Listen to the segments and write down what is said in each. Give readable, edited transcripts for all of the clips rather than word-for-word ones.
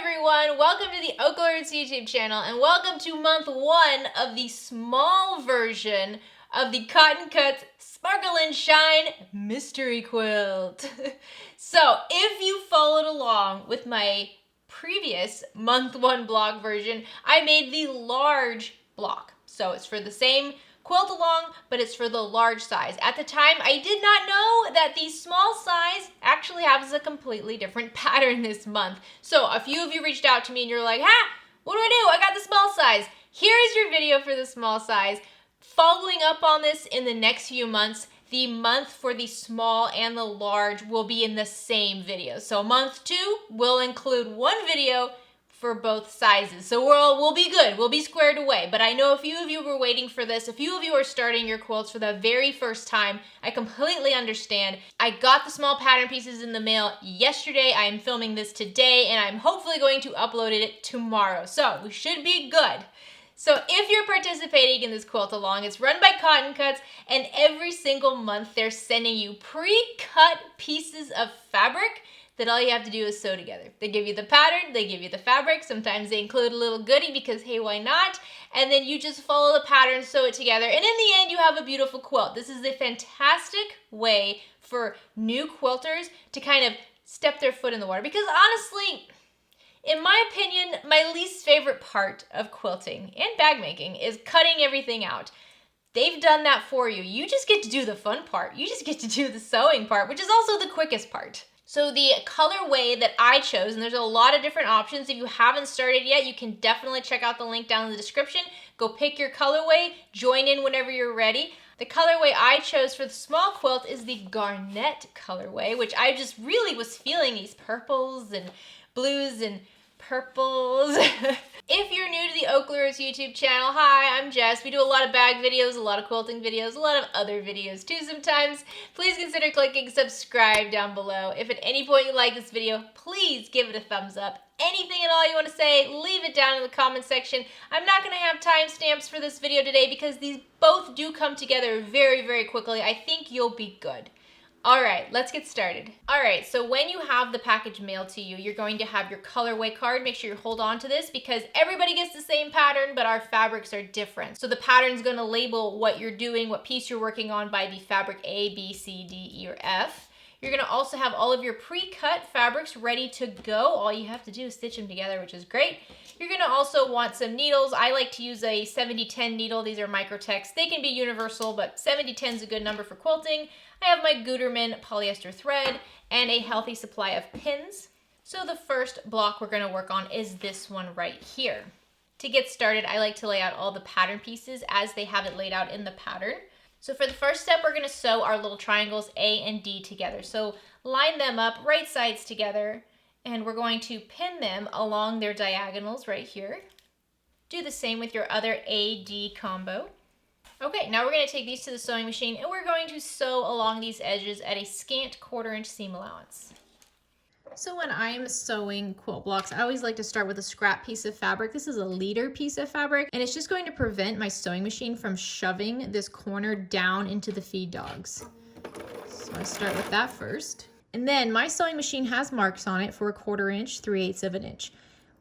everyone, welcome to the OklaRoots YouTube channel and welcome to month 1 of the small version of the Cotton Cuts Sparkle and Shine Mystery Quilt. So if you followed along with my previous month 1 blog version, I made the large block. So it's for the same quilt along, but it's for the large size. At the time, I did not know that the small size actually has a completely different pattern this month. So a few of you reached out to me and you're like, what do? I got the small size. Here is your video for the small size. Following up on this in the next few months, the month for the small and the large will be in the same video. So month 2 will include one video for both sizes. So we'll be good. We'll be squared away. But I know a few of you were waiting for this. A few of you are starting your quilts for the very first time. I completely understand. I got the small pattern pieces in the mail yesterday. I am filming this today and I'm hopefully going to upload it tomorrow. So we should be good. So if you're participating in this quilt along, it's run by Cotton Cuts, and every single month they're sending you pre-cut pieces of fabric that all you have to do is sew together. They give you the pattern, they give you the fabric, sometimes they include a little goodie because hey, why not? And then you just follow the pattern, sew it together, and in the end you have a beautiful quilt. This is a fantastic way for new quilters to kind of step their foot in the water because honestly, in my opinion, my least favorite part of quilting and bag making is cutting everything out. They've done that for you. You just get to do the fun part. You just get to do the sewing part, which is also the quickest part. So the colorway that I chose, and there's a lot of different options. If you haven't started yet, you can definitely check out the link down in the description. Go pick your colorway, join in whenever you're ready. The colorway I chose for the small quilt is the garnet colorway, which I just really was feeling these purples and blues and purples. If you're new to the OklaRoots YouTube channel, hi, I'm Jess. We do a lot of bag videos, a lot of quilting videos, a lot of other videos too sometimes. Please consider clicking subscribe down below. If at any point you like this video, please give it a thumbs up. Anything at all you want to say, leave it down in the comment section. I'm not going to have timestamps for this video today because these both do come together very, very quickly. I think you'll be good. All right, let's get started. All right, so when you have the package mailed to you, you're going to have your colorway card. Make sure you hold on to this because everybody gets the same pattern, but our fabrics are different. So the pattern's gonna label what you're doing, what piece you're working on by the fabric A, B, C, D, E, or F. You're gonna also have all of your pre-cut fabrics ready to go. All you have to do is stitch them together, which is great. You're gonna also want some needles. I like to use a 70-10 needle. These are Microtex. They can be universal, but 70-10 is a good number for quilting. I have my Gutermann polyester thread and a healthy supply of pins. So the first block we're gonna work on is this one right here. To get started, I like to lay out all the pattern pieces as they have it laid out in the pattern. So for the first step, we're gonna sew our little triangles A and D together. So line them up right sides together, and we're going to pin them along their diagonals right here. Do the same with your other A-D combo. Okay, now we're going to take these to the sewing machine and we're going to sew along these edges at a scant 1/4 inch seam allowance. So when I'm sewing quilt blocks, I always like to start with a scrap piece of fabric. This is a leader piece of fabric, and it's just going to prevent my sewing machine from shoving this corner down into the feed dogs. So I start with that first. And then my sewing machine has marks on it for a 1/4 inch, 3/8 of an inch.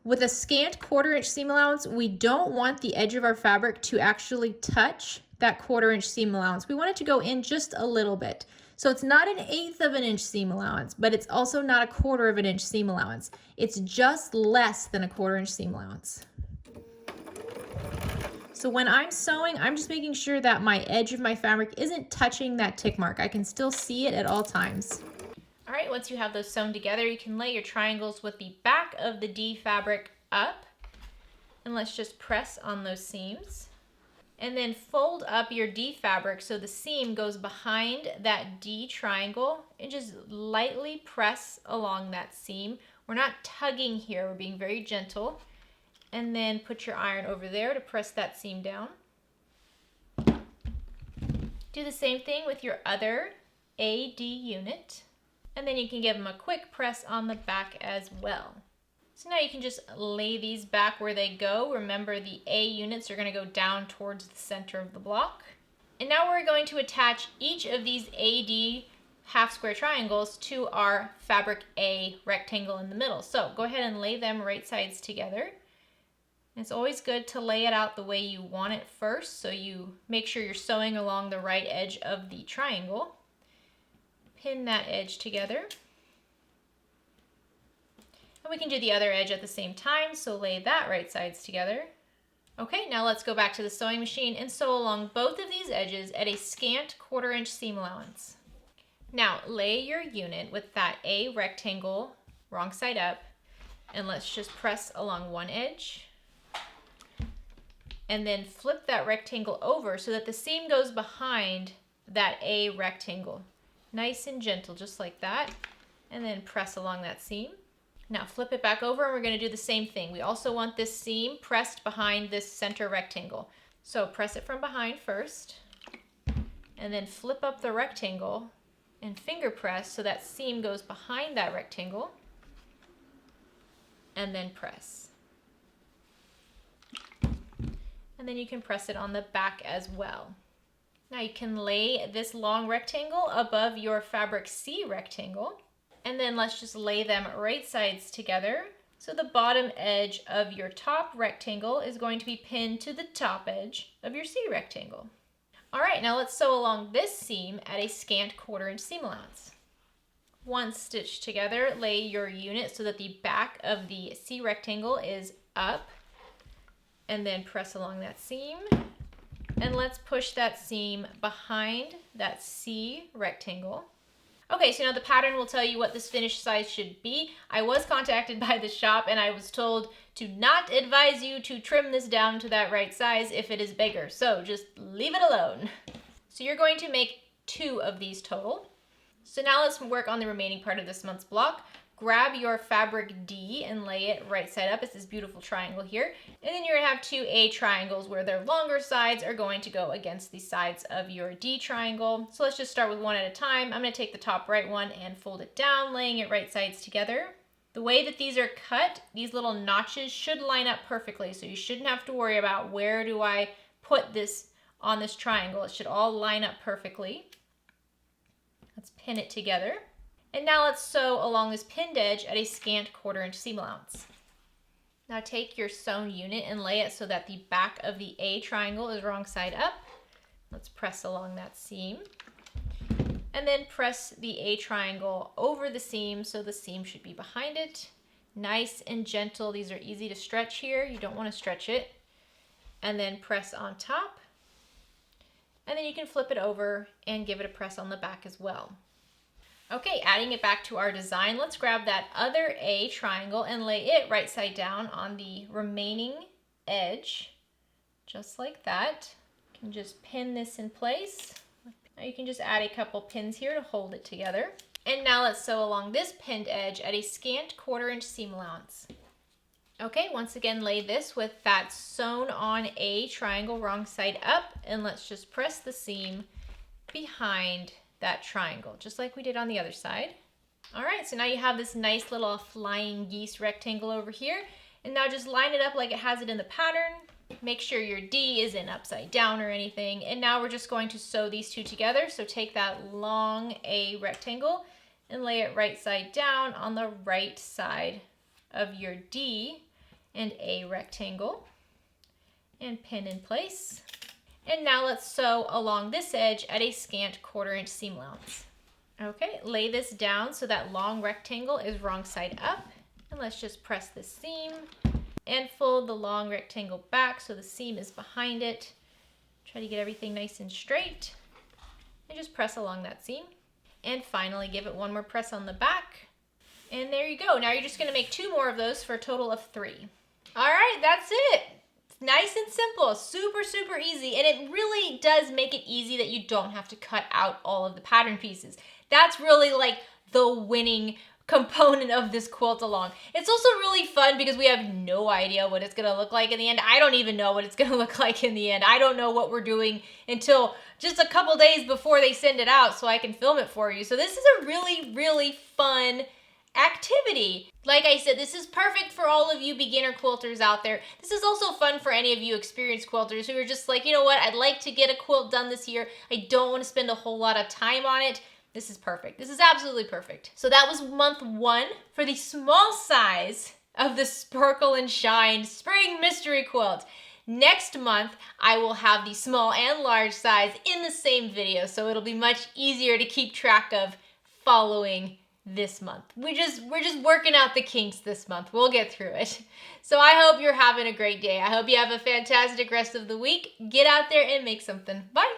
With a scant 1/4 inch seam allowance, we don't want the edge of our fabric to actually touch that 1/4 inch seam allowance. We want it to go in just a little bit. So it's not an 1/8 of an inch seam allowance, but it's also not a 1/4 of an inch seam allowance. It's just less than a 1/4 inch seam allowance. So when I'm sewing, I'm just making sure that my edge of my fabric isn't touching that tick mark. I can still see it at all times. All right, once you have those sewn together, you can lay your triangles with the back of the D fabric up. And let's just press on those seams. And then fold up your D fabric so the seam goes behind that D triangle and just lightly press along that seam. We're not tugging here, we're being very gentle. And then put your iron over there to press that seam down. Do the same thing with your other AD unit. And then you can give them a quick press on the back as well. So now you can just lay these back where they go. Remember, the A units are going to go down towards the center of the block. And now we're going to attach each of these AD half square triangles to our fabric A rectangle in the middle. So go ahead and lay them right sides together. It's always good to lay it out the way you want it first, so you make sure you're sewing along the right edge of the triangle. Pin that edge together. And we can do the other edge at the same time, so lay that right sides together. Okay, now let's go back to the sewing machine and sew along both of these edges at a scant 1/4 inch seam allowance. Now lay your unit with that A rectangle wrong side up, and let's just press along one edge. And then flip that rectangle over so that the seam goes behind that A rectangle. Nice and gentle, just like that. And then press along that seam. Now flip it back over and we're going to do the same thing. We also want this seam pressed behind this center rectangle. So press it from behind first, and then flip up the rectangle and finger press so that seam goes behind that rectangle, and then press. And then you can press it on the back as well. Now you can lay this long rectangle above your fabric C rectangle, and then let's just lay them right sides together. So the bottom edge of your top rectangle is going to be pinned to the top edge of your C rectangle. All right, now let's sew along this seam at a scant 1/4 inch seam allowance. Once stitched together, lay your unit so that the back of the C rectangle is up, and then press along that seam. And let's push that seam behind that C rectangle. Okay, so now the pattern will tell you what this finished size should be. I was contacted by the shop and I was told to not advise you to trim this down to that right size if it is bigger. So just leave it alone. So you're going to make 2 of these total. So now let's work on the remaining part of this month's block. Grab your fabric D and lay it right side up. It's this beautiful triangle here. And then you're gonna have 2 A triangles where their longer sides are going to go against the sides of your D triangle. So let's just start with one at a time. I'm gonna take the top right one and fold it down, laying it right sides together. The way that these are cut, these little notches should line up perfectly. So you shouldn't have to worry about where do I put this on this triangle. It should all line up perfectly. Let's pin it together. And now let's sew along this pinned edge at a scant 1/4 inch seam allowance. Now take your sewn unit and lay it so that the back of the A triangle is wrong side up. Let's press along that seam. And then press the A triangle over the seam so the seam should be behind it. Nice and gentle. These are easy to stretch here. You don't want to stretch it. And then press on top. And then you can flip it over and give it a press on the back as well. Okay, adding it back to our design, let's grab that other A triangle and lay it right side down on the remaining edge, just like that. You can just pin this in place. Now you can just add a couple pins here to hold it together. And now let's sew along this pinned edge at a scant 1/4 inch seam allowance. Okay, once again, lay this with that sewn on A triangle wrong side up, and let's just press the seam behind that triangle, just like we did on the other side. All right, so now you have this nice little flying geese rectangle over here, and now just line it up like it has it in the pattern. Make sure your D isn't upside down or anything, and now we're just going to sew these 2 together. So take that long A rectangle and lay it right side down on the right side of your D and A rectangle, and pin in place. And now let's sew along this edge at a scant 1/4 inch seam allowance. Okay, lay this down so that long rectangle is wrong side up. And let's just press the seam and fold the long rectangle back so the seam is behind it. Try to get everything nice and straight. And just press along that seam. And finally give it one more press on the back. And there you go. Now you're just gonna make 2 more of those for a total of 3. All right, that's it. Nice and simple, super, super easy. And it really does make it easy that you don't have to cut out all of the pattern pieces. That's really like the winning component of this quilt along. It's also really fun because we have no idea what it's gonna look like in the end. I don't even know what it's gonna look like in the end. I don't know what we're doing until just a couple days before they send it out so I can film it for you. So this is a really, really fun activity. Like I said, this is perfect for all of you beginner quilters out there. This is also fun for any of you experienced quilters who are just like, you know what, I'd like to get a quilt done this year. I don't want to spend a whole lot of time on it. This is perfect. This is absolutely perfect. So that was month 1 for the small size of the Sparkle and Shine Spring Mystery Quilt. Next month, I will have the small and large size in the same video, so it'll be much easier to keep track of following this month. We're just working out the kinks this month. We'll get through it. So I hope you're having a great day. I hope you have a fantastic rest of the week. Get out there and make something. Bye.